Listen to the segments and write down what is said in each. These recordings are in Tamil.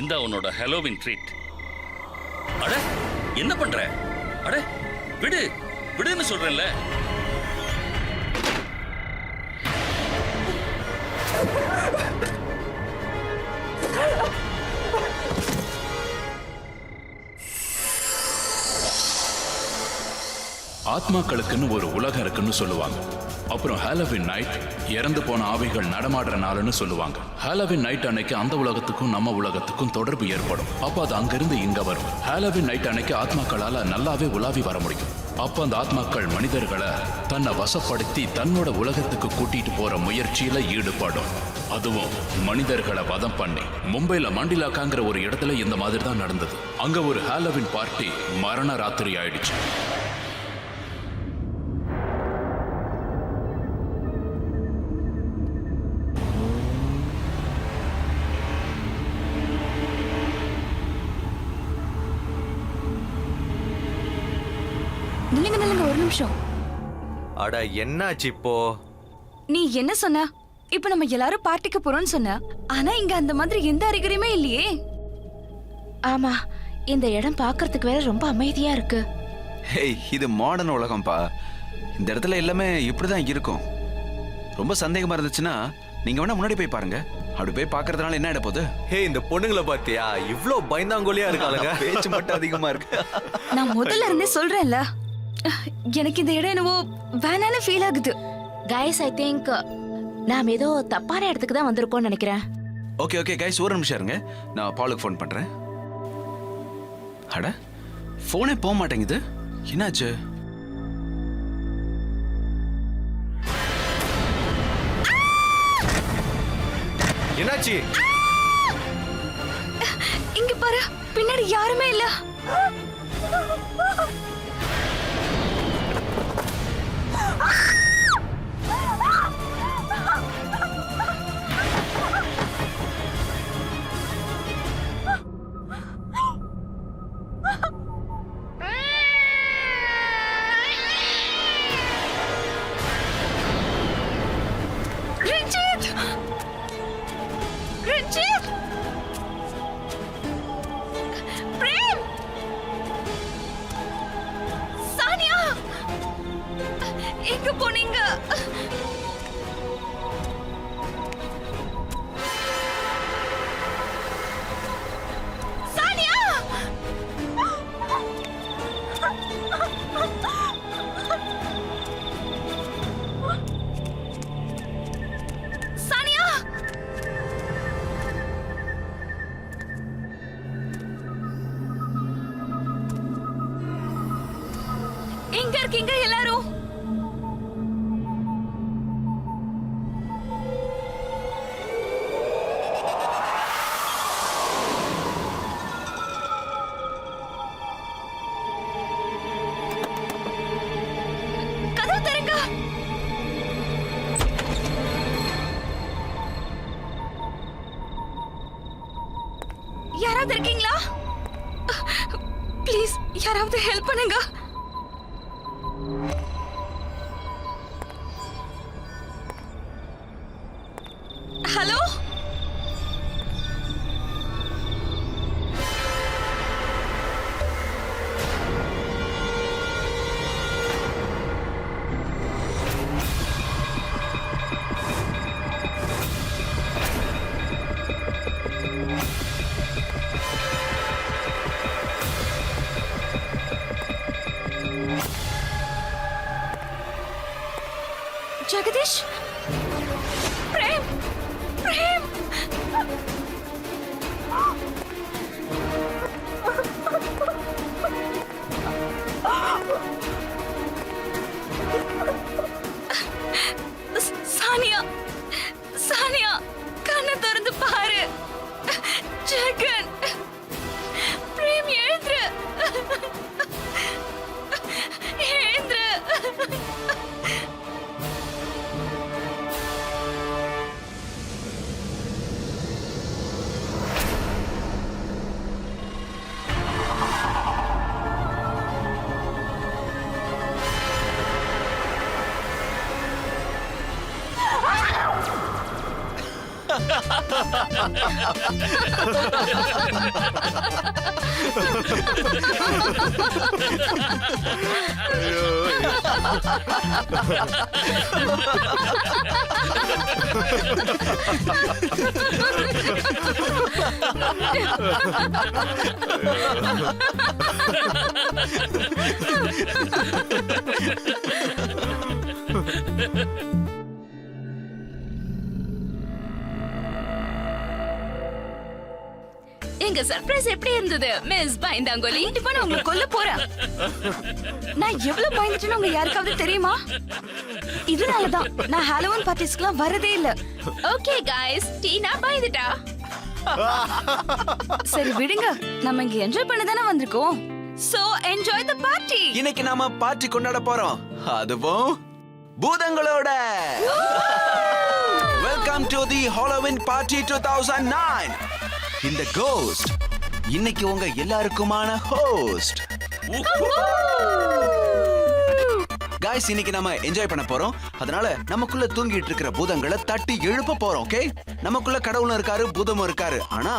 இந்த உன்னோட ஹலோவின் ட்ரீட். அட என்ன பண்ற? அட விடு விடுன்னு சொல்றேன்ல. ஆத்மாக்களுக்குன்னு ஒரு உலகம் இருக்குன்னு சொல்லுவாங்க. அப்புறம் ஹாலோவின் நைட் இறந்து போன ஆவிகள் நடமாடுற நாள்னு சொல்லுவாங்க. ஹாலோவின் நைட் அன்னைக்கு அந்த உலகத்துக்கும் நம்ம உலகத்துக்கும் தொடர்பு ஏற்படும். அப்ப அது அங்கிருந்து இங்க வரும். ஹாலோவின் நைட் அன்னைக்கு ஆத்மாக்களால நல்லாவே உலாவி வர முடியும். அப்ப அந்த ஆத்மாக்கள் மனிதர்களை தன்னை வசப்படுத்தி தன்னோட உலகத்துக்கு கூட்டிட்டு போற முயற்சியில ஈடுபடும். அதுவும் மனிதர்களை வதம் பண்ணி. மும்பைல மண்டிலாக்காங்கிற ஒரு இடத்துல இந்த மாதிரி தான் நடந்தது. அங்க ஒரு ஹாலோவின் பார்ட்டி மரண ராத்திரி ஆயிடுச்சு. நில்லுங்க ஒரு நிமிஷம். அட என்னாச்சு இப்போ? நீ என்ன சொன்ன? இப்ப நம்ம எல்லாரும் பார்ட்டிக்கு போறோம்னு சொன்ன. ஆனா இங்க அந்த மாதிரி எந்த அறிகுறியுமே இல்லையே. ஆமா, இந்த இடம் பார்க்கிறதுக்கு வேற ரொம்ப அமைதியா இருக்கு. ஹேய், இது மாடர்ன் உலகம்பா. இந்த இடத்துல எல்லாமே இப்படிதான் இருக்கும். ரொம்ப சந்தேகமா இருந்துச்சுன்னா நீங்க வேணா முன்னாடி போய் பாருங்க. அப்படி போய் பாக்குறதுனால என்ன ஆயிட போகுது? ஹே, இந்த பொண்ணுங்களை பாத்தியா? இவ்ளோ பயந்தாங்கோலியா இருக்காளுங்க. பேச்சு மட்டும் அதிகமா இருக்கு. நான் முதல்ல இருந்தே சொல்றேன்ல, எனக்கு இந்த இடம் என்னவோ வேணான்னு ஃபீல் ஆகுது. கைஸ், ஐ திங்க் நாம் ஏதோ தப்பான இடத்துக்கு தான் வந்திருக்கோம்னு நினைக்கிறேன். ஓகே ஓகே கைஸ், ஒரு நிமிஷம் இருங்க. நான் பாலுக்கு ஃபோன் பண்றேன். அட, ஃபோனே போக மாட்டேங்குது. என்னாச்சு? என்னாச்சு? இங்க பாரு, பின்னாடி யாருமே இல்ல. எங்க போனீங்க? சானியா! சானியா! எங்க இருக்கீங்க எல்லாரும்? யாராவது இருக்கீங்களா? ப்ளீஸ் யாராவது ஹெல்ப் பண்ணுங்க. ஹலோ, ஜெகதீஷ், பிரேம், பிரேம். சானியா, சானியா, கண்ணை திறந்து பாரு. ஜெகன், பிரேம் எழுந்துரு, எழுந்துரு. எங்க சர்ப்ரைஸ் எப்படி இருந்தது மிஸ் பயந்தாங்கோலி? இப்ப நான் உங்களை கொல்ல போறேன். நான் எவ்வளவு பயந்துட்டேன்னு உங்க யாருக்காவது தெரியுமா? இதனாலதான் நான் ஹாலோவீன் பார்ட்டிஸ்க்குலாம் வரதே இல்ல. ஓகே गाइस, டீனா பயந்துட்டா. சரி விடுங்க, நம்ம இங்க என்ஜாய் பண்ண தானே வந்திருக்கோம். So enjoy the party. இன்னைக்கு நாம பார்ட்டி கொண்டாட போறோம், அதுவும் பூதங்களோட. Welcome to the Halloween party 2009. இந்த கோஸ்ட் இன்னைக்கு உங்க எல்லாருக்குமான ஹோஸ்ட். गाइस, இன்னைக்கு நாம என்ஜாய் பண்ண போறோம். அதனால நமக்குள்ள தூங்கிட்டு இருக்கிற பூதங்களை தட்டி எழுப்ப போறோம். ஓகே, நமக்குள்ள கடவுளும் இருக்காரு, பூதமும் இருக்காரு. ஆனா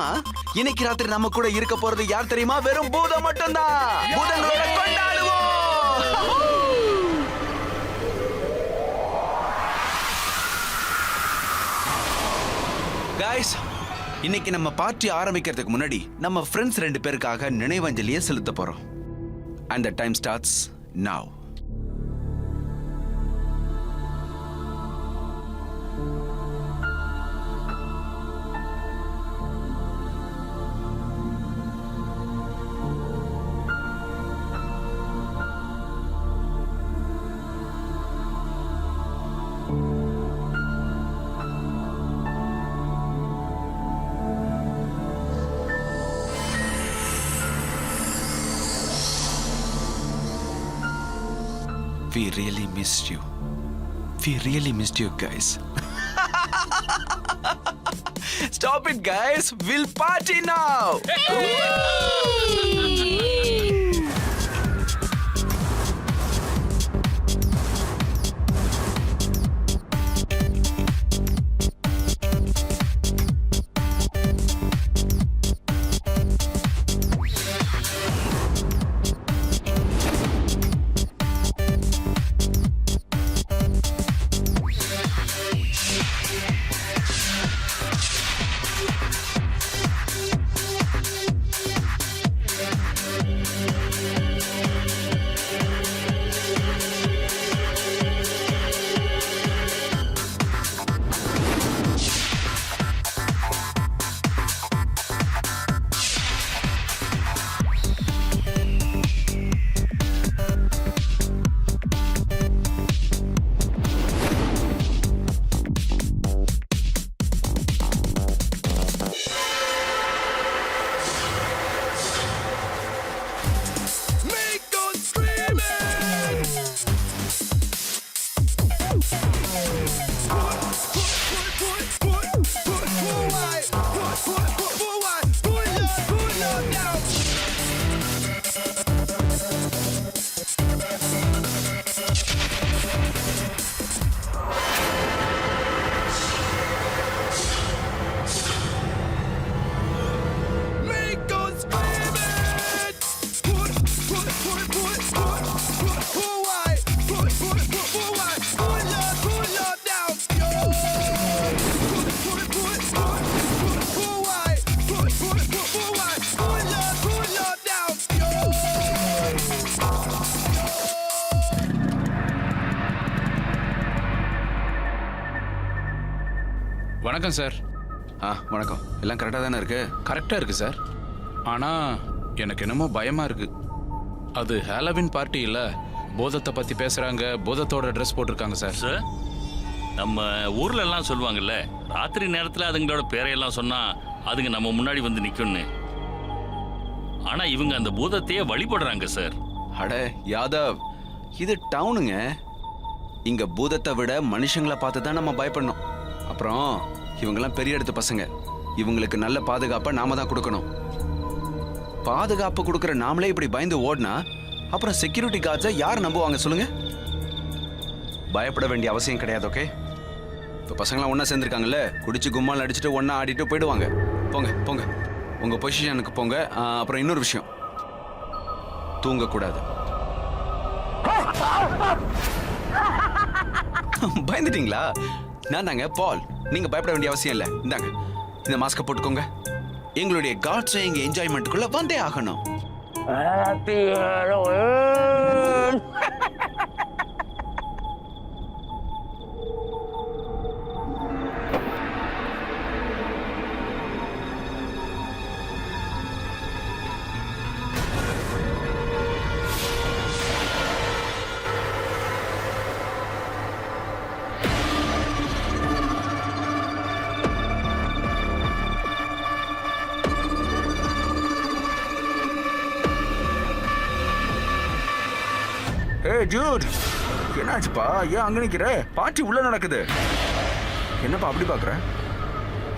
இன்னைக்கு ராத்திரி நம்ம கூட இருக்க போறது யார் தெரியுமா? வெறும் பூதம் மட்டும்தான். பூதங்களோட கொண்டாடுவோம். गाइस, இன்னைக்கு நம்ம பார்ட்டி ஆரம்பிக்கிறதுக்கு முன்னாடி நம்ம ஃப்ரெண்ட்ஸ் 2 பேருக்காக நினைவஞ்சலியை செலுத்த போறோம். And the time starts now. We really missed you. We really missed you, guys. Stop it, guys. We'll party now. வணக்கம் சார். வணக்கம். எல்லாம் கரெக்டாக தானே இருக்கு? கரெக்டாக இருக்கு சார். ஆனால் எனக்கு என்னமோ பயமாக இருக்கு. அது ஹாலோவீன் பார்ட்டி இல்லை, பூதத்தை பற்றி பேசுகிறாங்க, பூதத்தோட ட்ரெஸ் போட்டிருக்காங்க சார். சார், நம்ம ஊர்ல எல்லாம் சொல்லுவாங்கல்ல, ராத்திரி நேரத்தில் அதுங்களோட பேரையெல்லாம் சொன்னா அதுங்க நம்ம முன்னாடி வந்து நிற்கும்னு. ஆனா இவங்க அந்த பூதத்தையே வழிபடுறாங்க சார். அட யாதவ், இது டவுனுங்க. இங்க பூதத்தை விட மனுஷங்களை பார்த்து தான் நம்ம பயப்படணும். அப்புறம் இவங்கெல்லாம் பெரிய இடத்து பசங்க, இவங்களுக்கு நல்ல பாதுகாப்பை நாம தான் கொடுக்கணும். பாதுகாப்பு கொடுக்குற நாமளே இப்படி பயந்து ஓடினா அப்புறம் செக்யூரிட்டி கார்ட்ஸை யார் நம்புவாங்க சொல்லுங்க? பயப்பட வேண்டிய அவசியம் கிடையாது. ஓகே, இப்போ பசங்களாம் ஒன்றா சேர்ந்துருக்காங்கல்ல, குடிச்சு கும்மால் அடிச்சுட்டு ஒன்றா ஆடிட்டு போயிடுவாங்க. போங்க போங்க, உங்கள் பொசிஷனுக்கு போங்க. அப்புறம் இன்னொரு விஷயம், தூங்கக்கூடாது. பயந்துட்டீங்களா? நான் தாங்க பால். நீங்க பயப்பட வேண்டிய அவசியம் இல்லை. இந்தாங்க இந்த மாஸ்கை போட்டுக்கோங்க. எங்களுடைய காட்ஸ் எங்க என்ஜாய்மெண்ட்டுக்குள்ள வந்தே ஆகணும். ஏய் ஜூட், என்னாச்சுப்பா? ஏன் அங்க நிக்கிற? பார்ட்டி உள்ள நடக்குது. என்னப்பா அப்படி பாக்குற?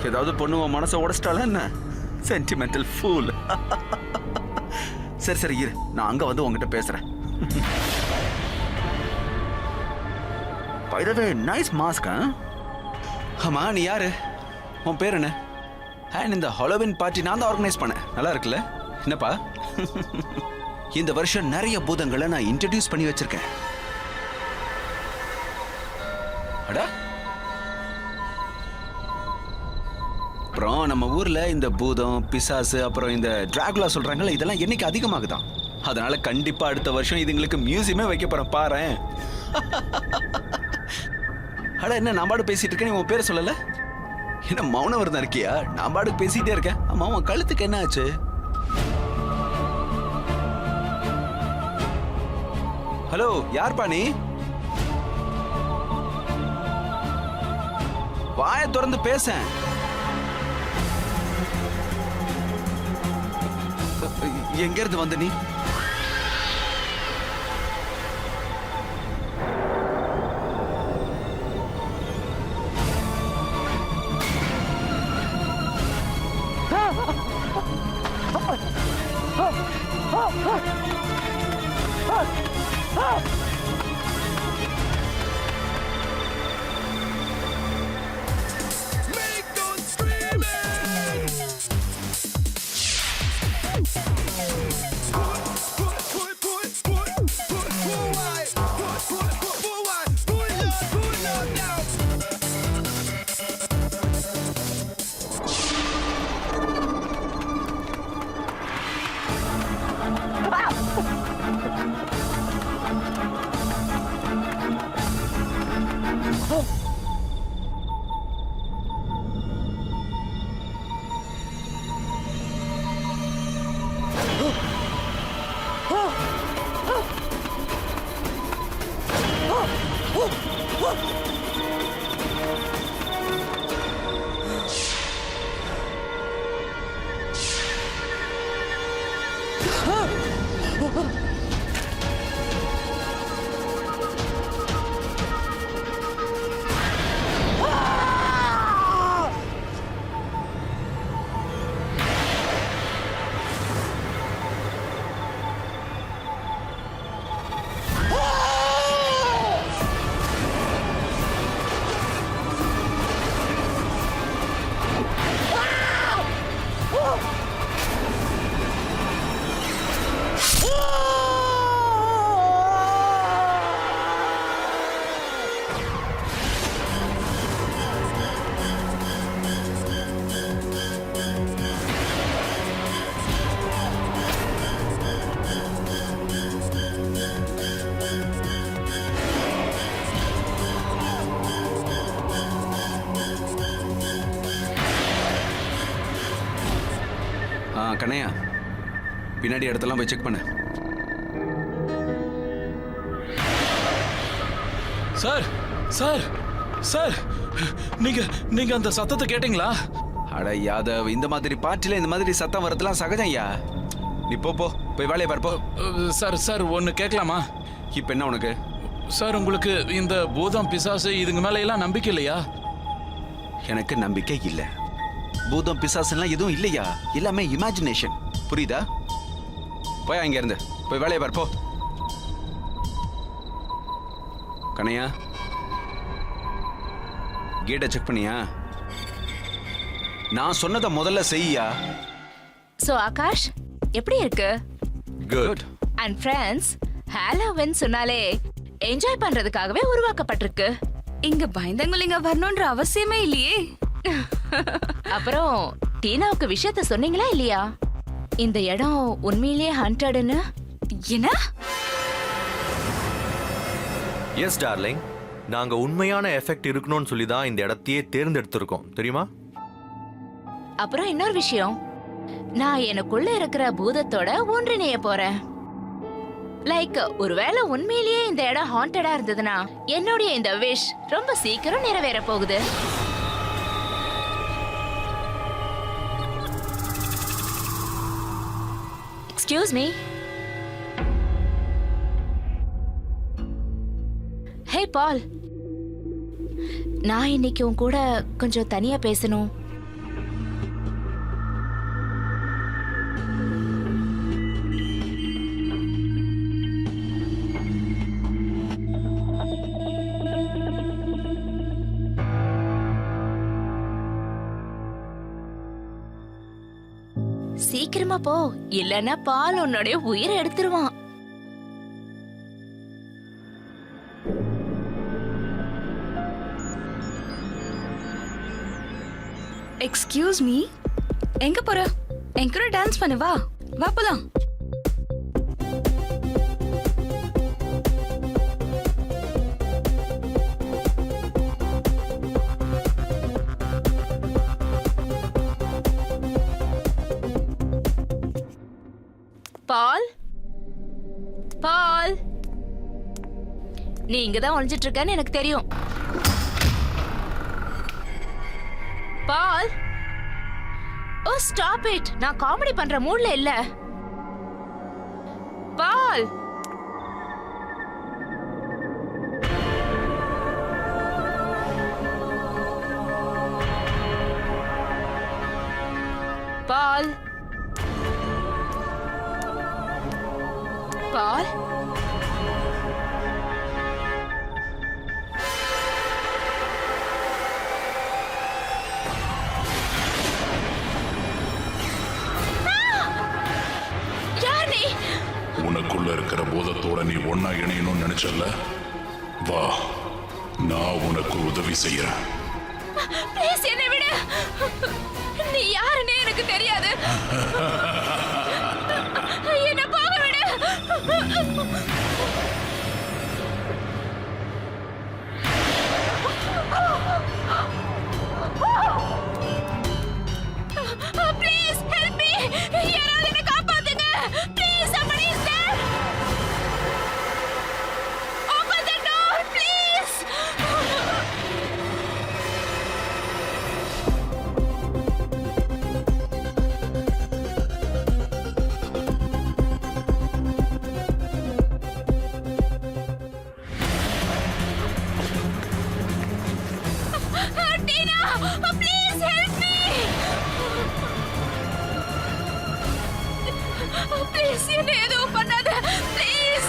ஏதாவது பொண்ணு உன் மனசை உடைச்சிட்டால என்ன? Sentimental fool. சரி சரி இரு, நான் அங்க வந்து உங்ககிட்ட பேசுறேன். By the way, nice mask. ஆமா, நீ யாரு? உன் பேர் என்ன? அண்ட் இந்த ஹாலோவின் பார்ட்டி நான் தான் ஆர்கனைஸ் பண்ணேன். நல்லா இருக்குல்ல? என்னப்பா? இந்த வருஷம் நிறைய பூதங்களை நான் இன்ட்ரடியூஸ் பண்ணி வச்சிருக்கேன். அடா, அப்புறம் நம்ம ஊர்ல இந்த பூதம், பிசாசு, அப்புறம் இந்த டிராகுலா சொல்றாங்கல்ல, இதெல்லாம் என்னைக்கு அதிகமாகுதான். அதனால கண்டிப்பா அடுத்த வருஷம் இதுங்களுக்கு மியூசியமே வைக்க போறேன். பாரேன். அட, என்ன நான் பாடு பேசிட்டு இருக்கேன், நீ உன் பேரை சொல்லல? என்ன மௌனம் வருதா இருக்கியா? நான் பாடு பேசிட்டே இருக்கேன். ஆமா, உன் கழுத்துக்கு என்ன ஆச்சு? ஹலோ, யார்ப்பா நீ? வாயை திறந்து பேசேன். எங்க இருந்து வந்த நீ? கண்ணையா, பின்னாடி இடத்தெல்லாம் போய் செக் பண்ணு. சார் சார் சார், நீங்க நீங்க அந்த சத்தத்தை கேட்டீங்களா? அட யாதவ், இந்த மாதிரி பார்ட்டில இந்த மாதிரி சத்தம் வரதுலாம் சகஜம் ஐயா. நீ போ போ, போய் வேலையை பார்ப்போ. சார் சார், ஒன்னு கேட்கலாமா? இப்ப என்ன உனக்கு? சார், உங்களுக்கு இந்த பூதம், பிசாசு இதுங்க மேல எல்லாம் நம்பிக்கை இல்லையா? எனக்கு நம்பிக்கை இல்ல. பூதம், பிசாசுலாம் எதுவும் இல்லையா, எல்லாமே இமேஜினேஷன். புரியுதா? போய் அங்க இருந்து போய் வேலையை பார்ப்போ. கண்ணையா, கேட்டை செக் பண்ணியா? நான் சொன்னதை முதல்ல செய்யா. சோ ஆகாஷ் எப்படி இருக்கு? குட். அண்ட் ஃப்ரெண்ட்ஸ், ஹாலோவின் சொன்னாலே என்ஜாய் பண்றதுக்காகவே உருவாக்கப்பட்டிருக்கு. இங்க பயந்தங்குலிங்க வரணும்ன்ற அவசியமே இல்லையே. அப்புறம் டீனாவுக்கு விஷயத்த சொன்னீங்களா இல்லையா? இந்த இடம் உண்மையிலேயே ஹண்டட்னு? என்ன? எஸ் டார்லிங், நாங்க உண்மையான எஃபெக்ட் இருக்கணும்னு சொல்லி தான் இந்த இடத்தையே தேர்ந்தெடுத்திருக்கோம், தெரியுமா? அப்புறம் இன்னொரு விஷயம், நான் எனக்குள்ள இருக்கிற பூதத்தோட ஒன்றிணைய போறேன். லைக் ஒருவேளை உண்மையிலேயே இந்த இடம் ஹாண்டடா இருந்ததுன்னா என்னுடைய இந்த விஷ் ரொம்ப சீக்கிரம் நிறைவேற போகுது. Excuse me. ஹே பால், நான் இன்னைக்கு உன் கூட கொஞ்சம் தனியா பேசணும். சீக்கிரமா போ, இல்லன்னா பால் உன்னுடைய உயிரை எடுத்துருவான். எக்ஸ்கியூஸ் மீ, எங்க போற? என் கூட டான்ஸ் பண்ணு, வா வா போலாம். பால், பால், நீ இங்கதான் ஒளிஞ்சிட்டு இருக்கன்னு எனக்கு தெரியும். பால், ஓ ஸ்டாப் இட், நான் காமெடி பண்ற மூட்ல இல்ல. பால், பால், பால், யார் நீ? உனக்குள்ள இருக்கிற பூதத்தோட நீ ஒன்னா இணையணும்னு நினைச்சல, வா, நான் உனக்கு உதவி செய்யறேன். ப்ளீஸ் என்னை விடு. நீ யாருன்னே எனக்கு தெரியாது. என்ன போக விடு. Please help me. யாராவது என்னை காப்பாத்துங்க. Please somebody is there. Open the door please. Tina, please help me. Please என்ன எதுவும் பண்ணாத. Please.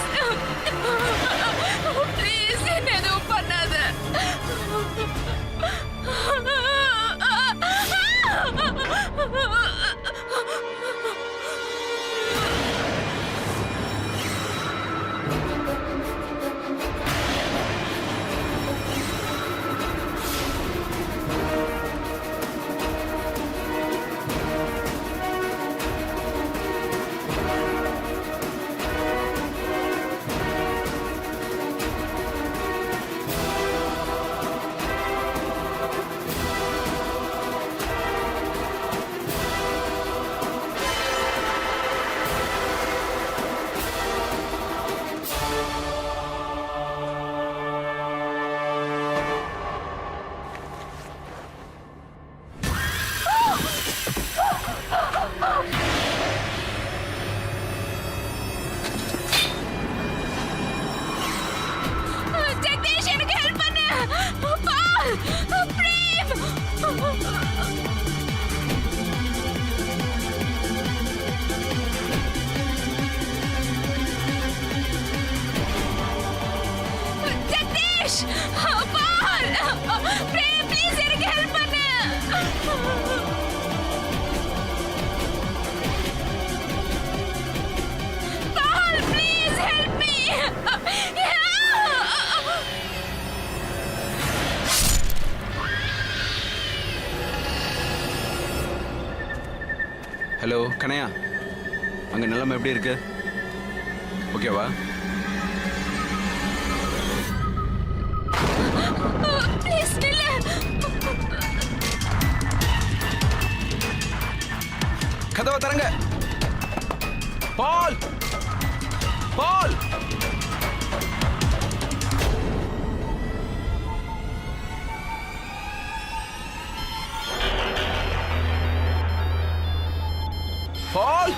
Please என்ன எதுவும் பண்ணாத. ஜெகதீஷ் எனக்கு ஹெல்ப் பண்ணு. Paul, Prem. Jagadish, Paul, Prem please எனக்கு ஹெல்ப் பண்ணு. Paul please help me. Hello Kanhaiya, அங்க நிலைமை எப்படி இருக்கு? ஓகேவா? ப்ளீஸ் நில்லு. கதவை தரங்க. பால், பால். பால்,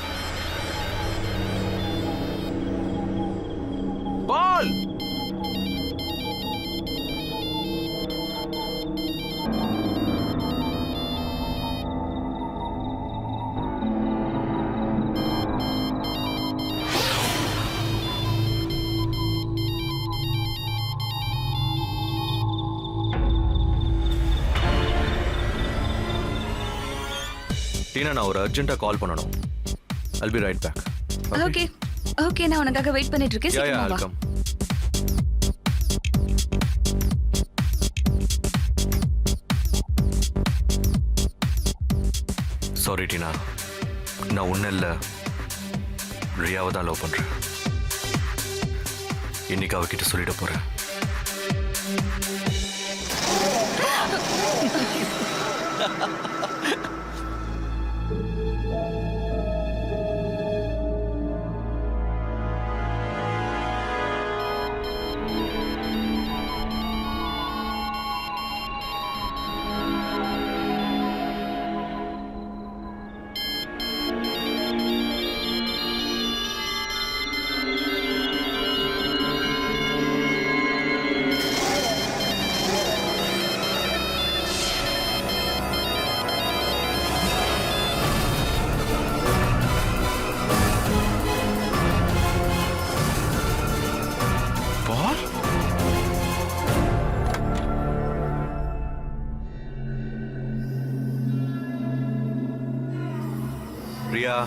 பால். டீனா, நான் ஒரு அர்ஜென்ட்டா கால் பண்ணணும். I'll be right back. Okay okay, நான் உனக்காக வெயிட் பண்ணிட்டு இருக்கேன். Yeah, சீக்கிரமா I'll வா. come. சாரி டீனா, நான் ஒன்றும் இல்லை, ரியாவை தான் லவ் பண்ணுறேன். இன்னைக்கு அவகிட்ட சொல்லிட போகிறேன். பால், ரியா,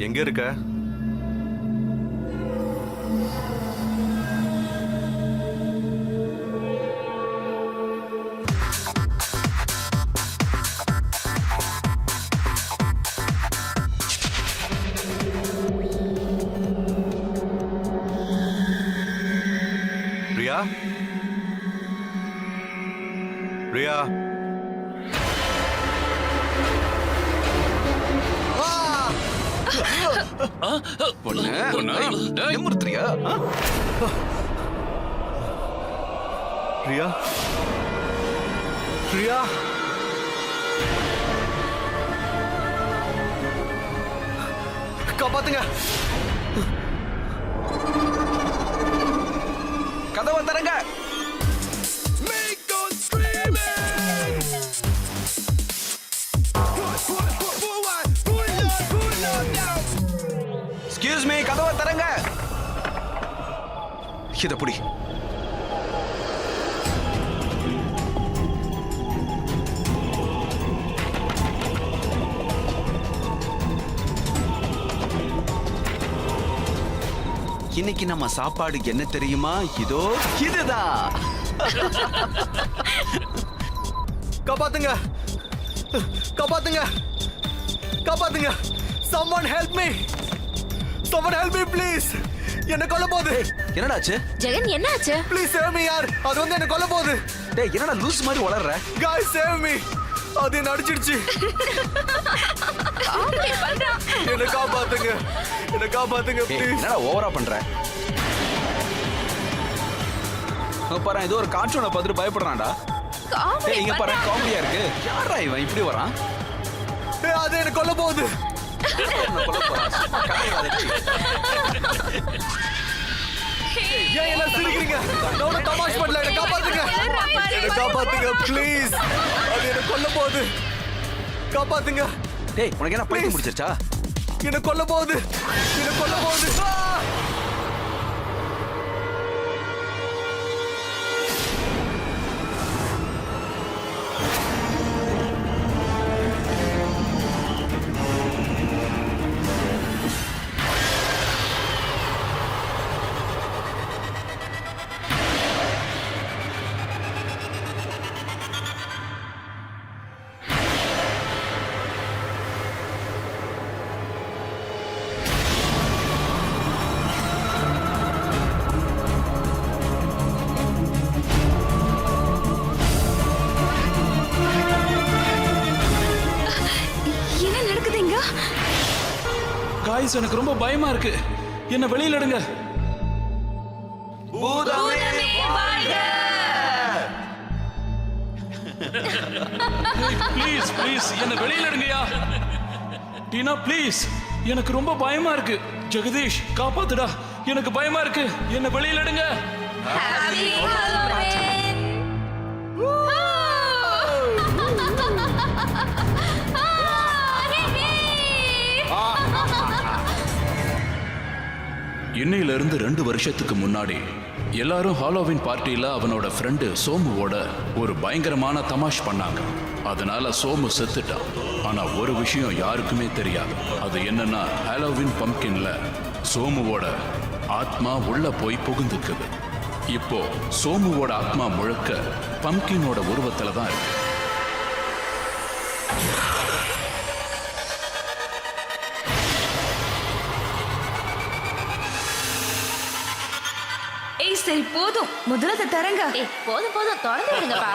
எங்க இருக்க? ரியா, ரியா. பொண்ணு, டேய். ஏமாத்துறியா? ரியா, ரியா. காப்பாத்துங்க. கதவை தரங்க. எக்ஸ்கியூஸ் மீ, கதவை தரங்க. இத புடி. இன்னைக்கு நம்ம சாப்பாடு என்ன தெரியுமா? இதோ இதுதான். காப்பாத்துங்க, காப்பாத்துங்க, காப்பாத்துங்க. someone help me, someone help me please. என்ன கொல்ல போகுது. என்னடாச்சு? ஜெகன் என்னாச்சு? ப்ளீஸ் சேவ் மீ யார். அது வந்து என்ன கொல்ல போகுது. டேய், என்னடா லூஸ் மாதிரி வளர்ற? guys save me. அது என்ன அடிச்சிடுச்சு. என்ன காப்பாத்துங்க, என்ன காப்பாத்துங்க ஏய், ப்ளீஸ். என்னடா ஓவரா பண்ற? பாரு, ஏதோ ஒரு கார்ட்டூனை பார்த்துட்டு பயப்படுறான்டா. ஏய், இங்க பாரு, காமெடியா இருக்கு. யாரா இவன் இப்படி வரான்? அது என்ன கொல்ல போகுது. உன்னை கொல்ல போறான். சும்மா கதையாத டேய். ஏன் எல்லாம் சிரிக்கிறீங்க? நான் ஒன்றும் தமாஷ் பண்ணல. என்ன காப்பாத்துங்க, என்ன காப்பாத்துங்க ப்ளீஸ். அது என்ன கொல்ல போகுது. காப்பாத்துங்க. டேய், உனக்கு என்ன பைத்தியம் முடிச்சிருச்சா? என்ன கொல்ல போகுது, என்ன கொல்ல போகுது. ப்ளீஸ் எனக்கு ரொம்ப பயமா இருக்கு. என்ன வெளியில எடுங்க. ப்ளீஸ் ப்ளீஸ் என்ன வெளியில எடுங்கயா. டீனா ப்ளீஸ், எனக்கு ரொம்ப பயமா இருக்கு. ஜெகதீஷ் காப்பாத்துடா, எனக்கு பயமா இருக்கு. என்ன வெளியில எடுங்க. இன்னையில இருந்து 2 வருஷத்துக்கு முன்னாடி எல்லாரும் ஹாலோவின் பார்ட்டியில அவனோட ஃப்ரெண்டு சோமுவோட ஒரு பயங்கரமான தமாஷ் பண்ணாங்க. அதனால சோமு செத்துட்டான். ஆனா ஒரு விஷயம் யாருக்குமே தெரியாது. அது என்னன்னா, ஹாலோவின் பம்ப்கின்ல சோமுவோட ஆத்மா உள்ள போய் புகுந்துக்குது. இப்போ சோமுவோட ஆத்மா முழுக்க பம்ப்கினோட உருவத்துல தான் இருக்கு. ஏய் சரி போதும், முதல்ல அதை தரங்க. ஏய் போதும் போதும், தொடர்ந்து விடுங்கப்பா.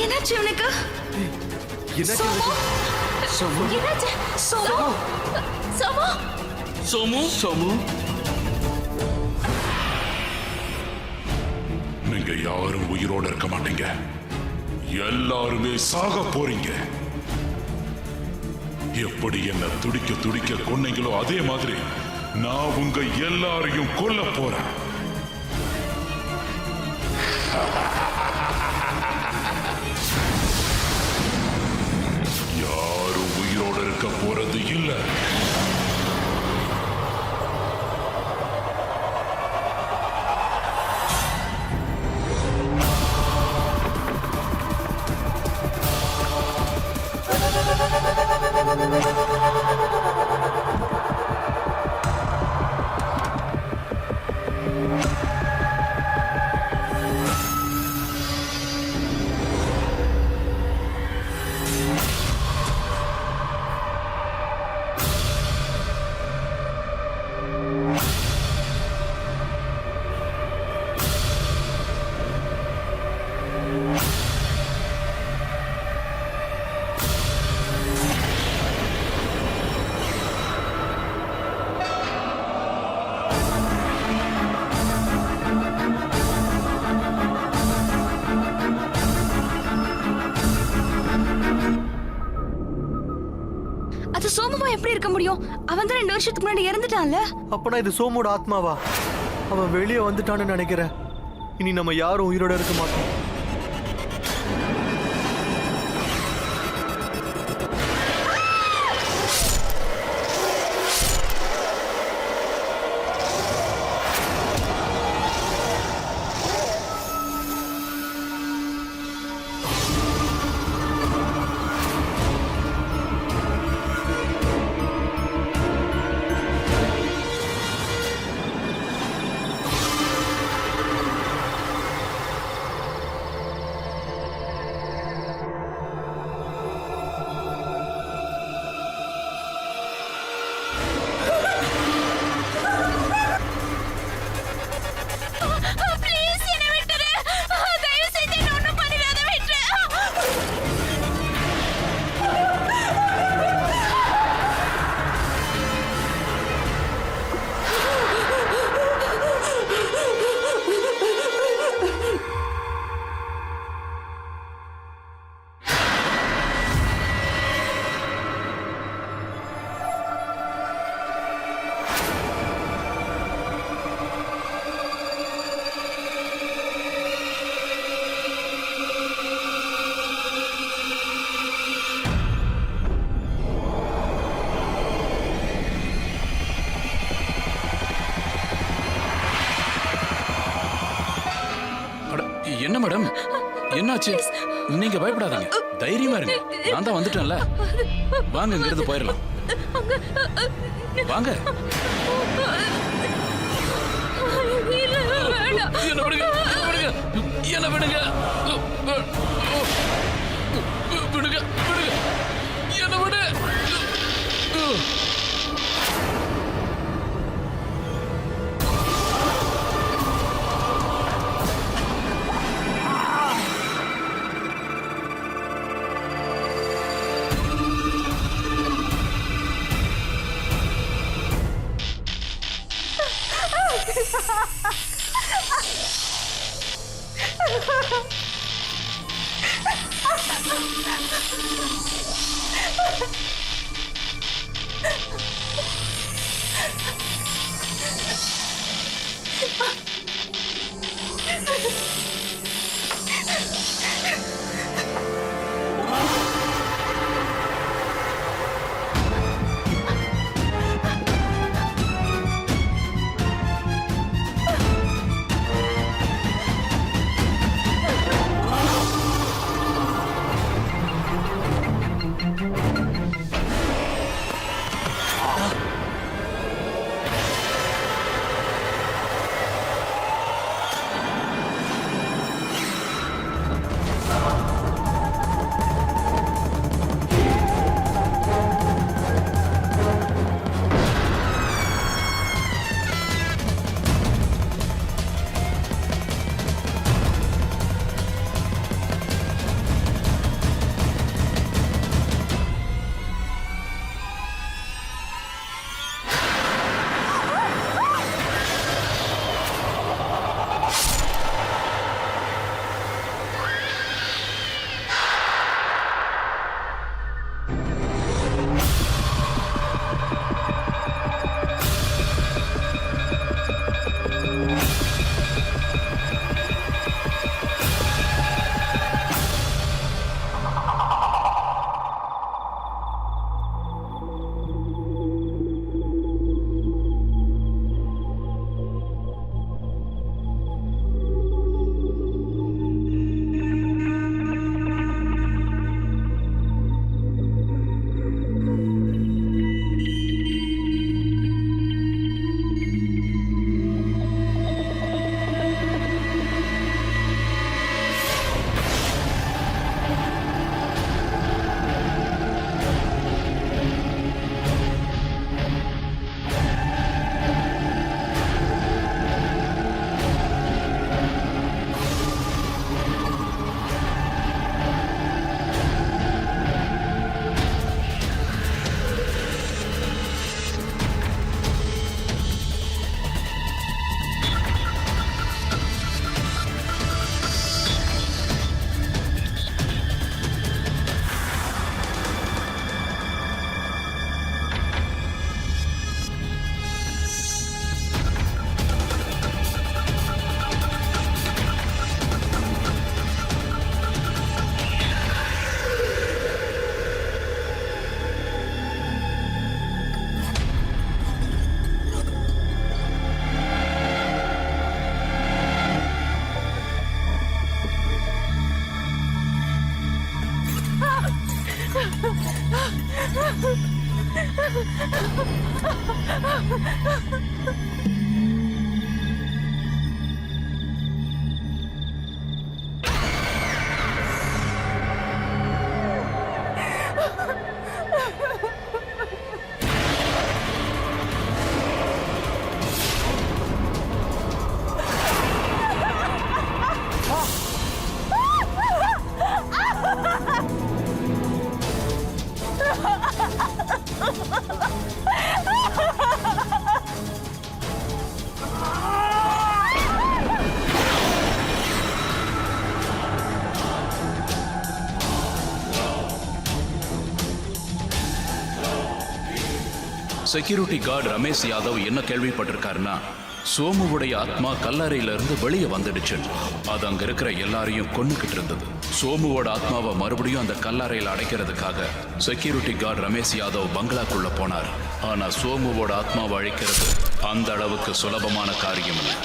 என்னாச்சு உனக்கு? என்னாச்சு? சோமு சோமு சோமு சோமு, நீங்க யாரும் உயிரோட இருக்க மாட்டீங்க. எல்லாருமே சாக போறீங்க. எப்படி என்ன துடிக்க துடிக்க கொன்னீங்களோ அதே மாதிரி நான் உங்க எல்லாரையும் கொல்ல போறேன். யாரும் உயிரோட இருக்க போறது இல்லை. அது சோமுமா எப்படி இருக்க முடியும்? அவன் தான் 2 வருஷத்துக்கு முன்னாடி இறந்துட்டான்ல. அப்பனா இது சோமோட ஆத்மாவா? அவன் வெளியே வந்துட்டான்னு நினைக்கிறேன். இனி நம்ம யாரும் உயிரோட இருக்க மாட்டோம். என்ன மேடம், என்னாச்சு? நீங்க பயப்படாதீங்க, தைரியமா இருங்க. நான் தான் வந்துட்டேன்ல. வாங்க, இங்கிருந்து போயிடலாம். வாங்க. என்ன விடுங்க, என்ன விடுங்க, விடுங்க, விடுங்க, என்ன விடு. செக்யூரிட்டி கார்டு ரமேஷ் யாதவ் என்ன கேள்விப்பட்டிருக்காருன்னா சோமுவுடைய ஆத்மா கல்லறையில இருந்து வெளியே வந்துடுச்சு. அது அங்க இருக்கிற எல்லாரையும் கொன்னுகிட்டு இருந்தது. சோமுவோட ஆத்மாவை மறுபடியும் அந்த கல்லறையில அடைக்கிறதுக்காக செக்யூரிட்டி கார்டு ரமேஷ் யாதவ் பங்களாக்குள்ள போனார். ஆனா சோமுவோட ஆத்மாவை அழிக்கிறது அந்த அளவுக்கு சுலபமான காரியம் இல்லை.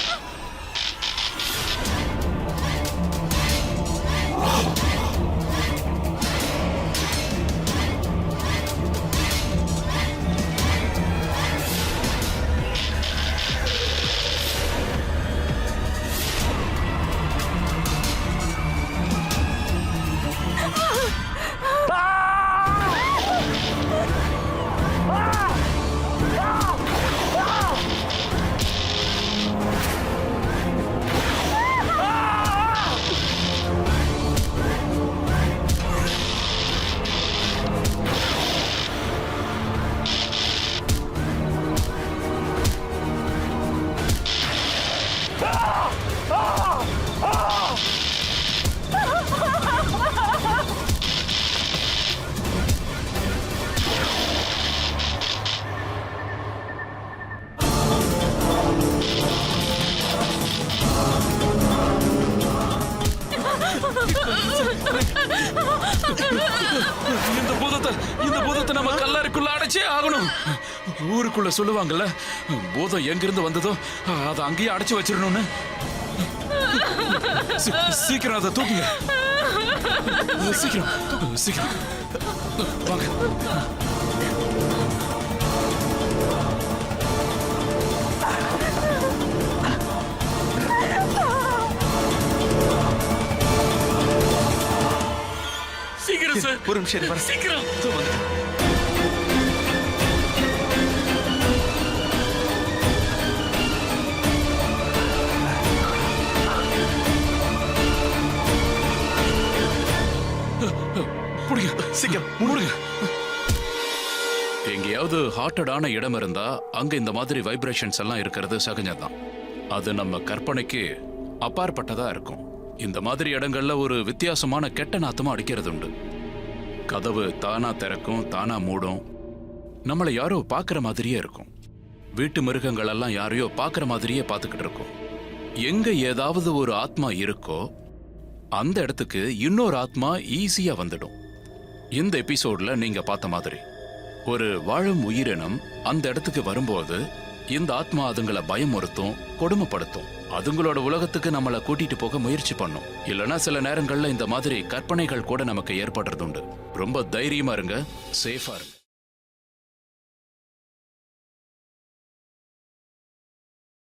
இந்த பூதத்தை நம்ம கல்லறைக்குள்ள அடைச்சே ஆகணும். ஊருக்குள்ள சொல்லுவாங்கல்ல, பூதம் எங்கிருந்து வந்ததோ அதை அங்கேயே அடைச்சு வச்சிடணும்னு. சீக்கிரம் அதை தூக்குங்க. சீக்கிரம் சீக்கிரம் வாங்க. சீக்கிரம் சார், ஒரு நிமிஷம் இரு, வரேன். சீக்கிரம். புடிங்க. சீக்கிரம் மூடுங்க. எங்கேயாவது ஹார்ட்டடான இடம் இருந்தா அங்க இந்த மாதிரி வைப்ரேஷன்ஸ் எல்லாம் இருக்கிறது சகஜம்தான். அது நம்ம கற்பனைக்கு அப்பாற்பட்டதா இருக்கும். இந்த மாதிரி இடங்கள்ல ஒரு வித்தியாசமான கெட்ட நாத்தமா அடிக்கிறது உண்டு. கதவு தானா திறக்கும், தானா மூடும். நம்மளை யாரோ பார்க்குற மாதிரியே இருக்கும். வீட்டு மிருகங்கள் எல்லாம் யாரையோ பார்க்குற மாதிரியே பார்த்துக்கிட்டு இருக்கும். எங்க ஏதாவது ஒரு ஆத்மா இருக்கோ அந்த இடத்துக்கு இன்னொரு ஆத்மா ஈஸியா வந்துடும். இந்த எபிசோட்ல நீங்க பார்த்த மாதிரி ஒரு வாழும் உயிரினம் அந்த இடத்துக்கு வரும்போது இந்த ஆத்மா அதுங்களை பயமுறுத்தும், கொடுமைப்படுத்தும். அதுங்களோட உலகத்துக்கு நம்மளை கூட்டிட்டு போக முயற்சி பண்ணும். இல்லைன்னா சில நேரங்கள்ல இந்த மாதிரி கற்பனைகள் கூட நமக்கு ஏற்படுறது உண்டு. ரொம்ப தைரியமா இருங்க, சேஃபா இருங்க.